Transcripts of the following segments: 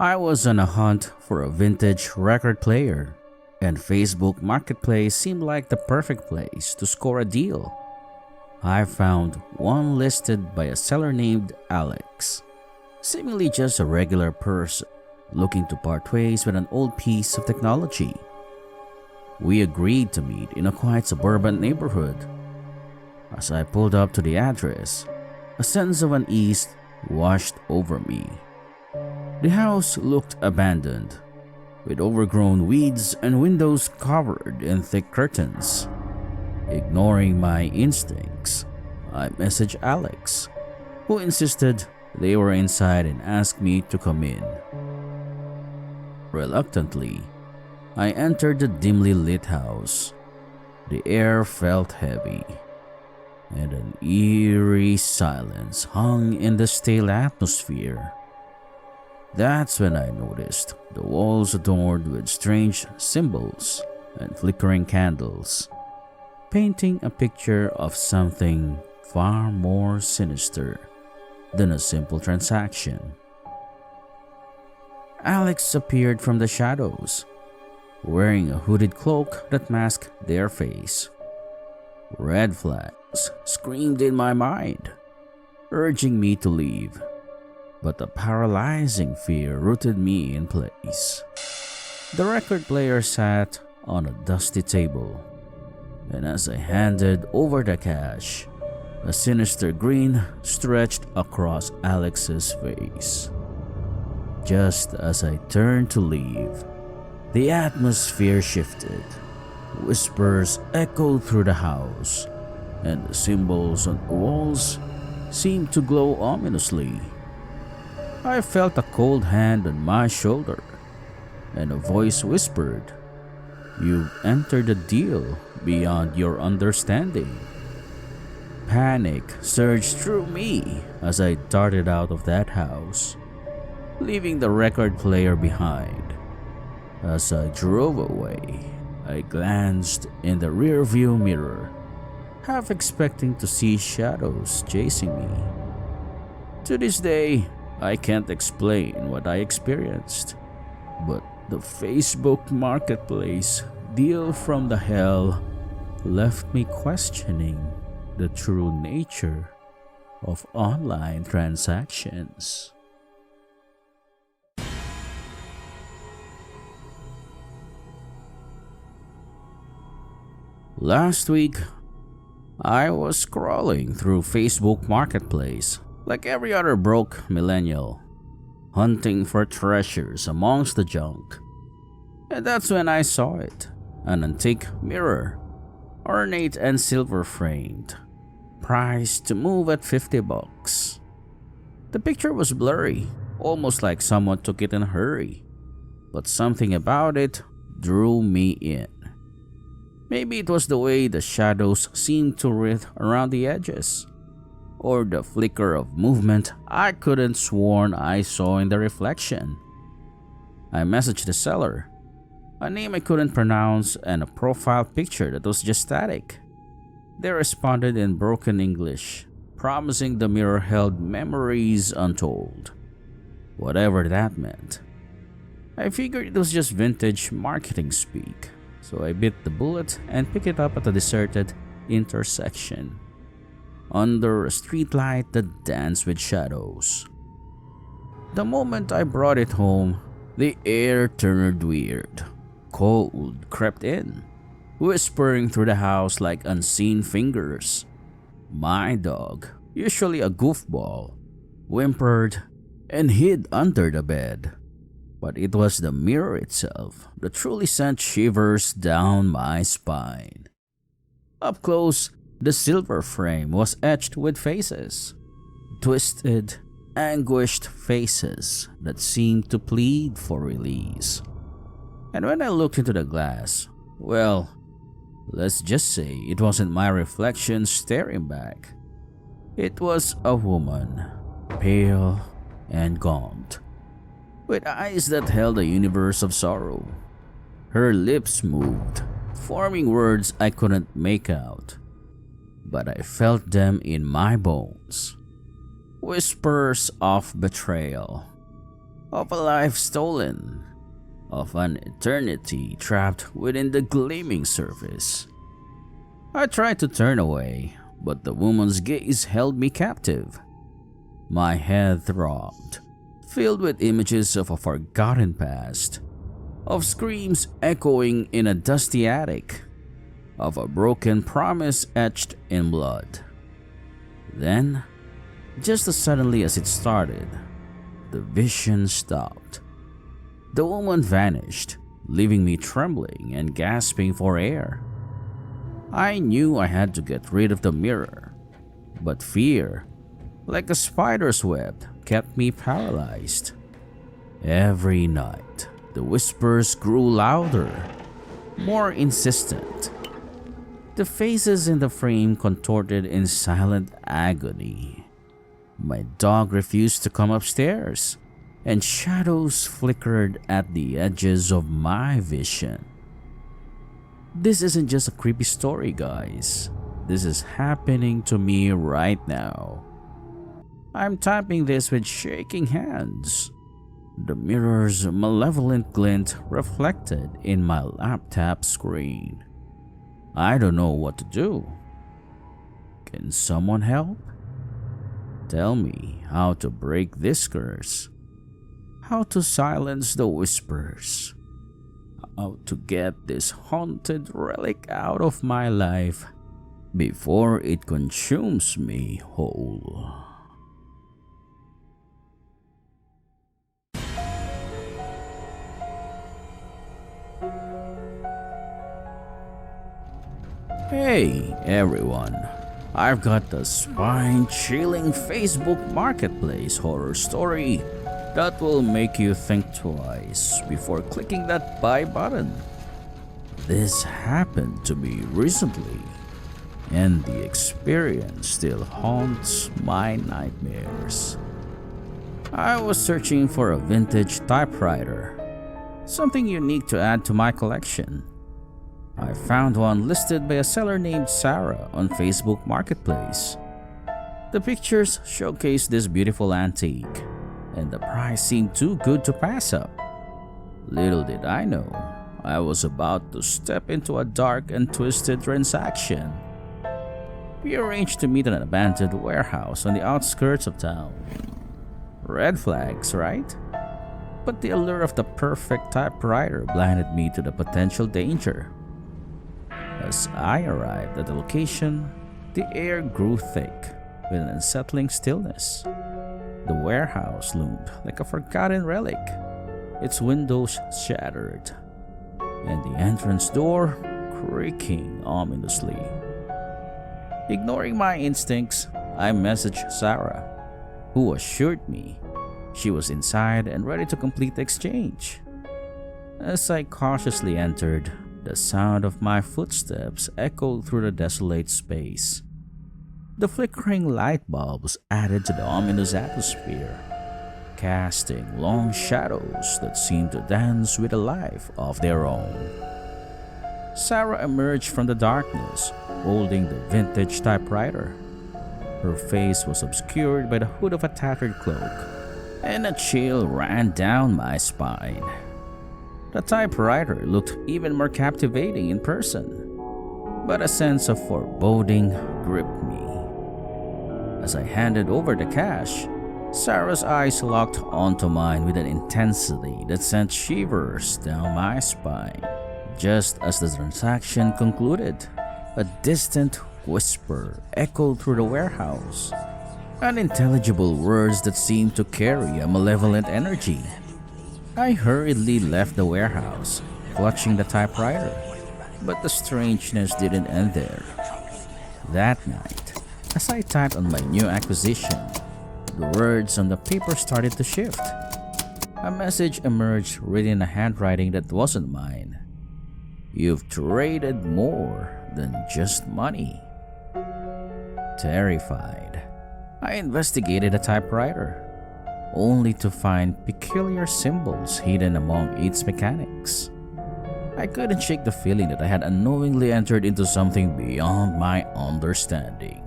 I was on a hunt for a vintage record player, and Facebook Marketplace seemed like the perfect place to score a deal. I found one listed by a seller named Alex, seemingly just a regular person looking to part ways with an old piece of technology. We agreed to meet in a quiet suburban neighborhood. As I pulled up to the address, a sense of unease washed over me. The house looked abandoned, with overgrown weeds and windows covered in thick curtains. Ignoring my instincts, I messaged Alex, who insisted they were inside and asked me to come in. Reluctantly, I entered the dimly lit house. The air felt heavy, and an eerie silence hung in the stale atmosphere. That's when I noticed the walls adorned with strange symbols and flickering candles, painting a picture of something far more sinister than a simple transaction. Alex appeared from the shadows, wearing a hooded cloak that masked their face. Red flags screamed in my mind, urging me to leave, but a paralyzing fear rooted me in place. The record player sat on a dusty table, and as I handed over the cash, a sinister grin stretched across Alex's face. Just as I turned to leave, the atmosphere shifted. Whispers echoed through the house, and the symbols on the walls seemed to glow ominously. I felt a cold hand on my shoulder, and a voice whispered, "You've entered a deal beyond your understanding." Panic surged through me as I darted out of that house, leaving the record player behind. As I drove away, I glanced in the rearview mirror, half expecting to see shadows chasing me. To this day, I can't explain what I experienced, but the Facebook Marketplace deal from the hell left me questioning the true nature of online transactions. Last week, I was scrolling through Facebook Marketplace like every other broke millennial, hunting for treasures amongst the junk. And that's when I saw it, an antique mirror, ornate and silver framed, priced to move at $50. The picture was blurry, almost like someone took it in a hurry, but something about it drew me in. Maybe it was the way the shadows seemed to writhe around the edges, or the flicker of movement I couldn't sworn I saw in the reflection. I messaged the seller, a name I couldn't pronounce and a profile picture that was just static. They responded in broken English, promising the mirror held memories untold, whatever that meant. I figured it was just vintage marketing speak, so I bit the bullet and picked it up at a deserted intersection, under a streetlight that danced with shadows. The moment I brought it home, the air turned weird. Cold crept in, whispering through the house like unseen fingers. My dog, usually a goofball, whimpered and hid under the bed. But it was the mirror itself that truly sent shivers down my spine. Up close, the silver frame was etched with faces. Twisted, anguished faces that seemed to plead for release. And when I looked into the glass, well, let's just say it wasn't my reflection staring back. It was a woman, pale and gaunt, with eyes that held a universe of sorrow. Her lips moved, forming words I couldn't make out, but I felt them in my bones. Whispers of betrayal. of a life stolen, of an eternity trapped within the gleaming surface. I tried to turn away, but the woman's gaze held me captive. My head throbbed, filled with images of a forgotten past, of screams echoing in a dusty attic, of a broken promise etched in blood. Then, just as suddenly as it started, the vision stopped. The woman vanished, leaving me trembling and gasping for air. I knew I had to get rid of the mirror, but fear, like a spider's web, kept me paralyzed. Every night, the whispers grew louder, more insistent. The faces in the frame contorted in silent agony. My dog refused to come upstairs, and shadows flickered at the edges of my vision. This isn't just a creepy story, guys. This is happening to me right now. I'm typing this with shaking hands. The mirror's malevolent glint reflected in my laptop screen. I don't know what to do. Can someone help? Tell me how to break this curse. How to silence the whispers. How to get this haunted relic out of my life before it consumes me whole. Hey everyone, I've got the spine-chilling Facebook Marketplace horror story that will make you think twice before clicking that buy button. This happened to me recently, and the experience still haunts my nightmares. I was searching for a vintage typewriter, something unique to add to my collection. I found one listed by a seller named Sarah on Facebook Marketplace. The pictures showcased this beautiful antique, and the price seemed too good to pass up. Little did I know, I was about to step into a dark and twisted transaction. We arranged to meet at an abandoned warehouse on the outskirts of town. Red flags, right? But the allure of the perfect typewriter blinded me to the potential danger. As I arrived at the location, the air grew thick with an unsettling stillness. The warehouse loomed like a forgotten relic, its windows shattered, and the entrance door creaking ominously. Ignoring my instincts, I messaged Sarah, who assured me she was inside and ready to complete the exchange. As I cautiously entered, the sound of my footsteps echoed through the desolate space. The flickering light bulbs added to the ominous atmosphere, casting long shadows that seemed to dance with a life of their own. Sarah emerged from the darkness, holding the vintage typewriter. Her face was obscured by the hood of a tattered cloak, and a chill ran down my spine. The typewriter looked even more captivating in person, but a sense of foreboding gripped me. As I handed over the cash, Sarah's eyes locked onto mine with an intensity that sent shivers down my spine. Just as the transaction concluded, a distant whisper echoed through the warehouse, unintelligible words that seemed to carry a malevolent energy. I hurriedly left the warehouse, clutching the typewriter, but the strangeness didn't end there. That night, as I typed on my new acquisition, the words on the paper started to shift. A message emerged written in a handwriting that wasn't mine. You've traded more than just money. Terrified, I investigated the typewriter, only to find peculiar symbols hidden among its mechanics. I couldn't shake the feeling that I had unknowingly entered into something beyond my understanding.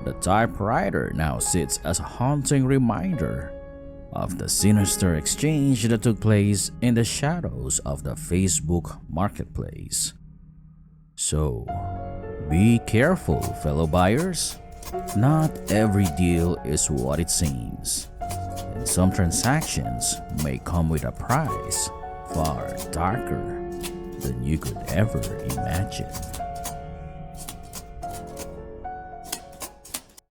The typewriter now sits as a haunting reminder of the sinister exchange that took place in the shadows of the Facebook marketplace. So, be careful, fellow buyers. Not every deal is what it seems, and some transactions may come with a price far darker than you could ever imagine.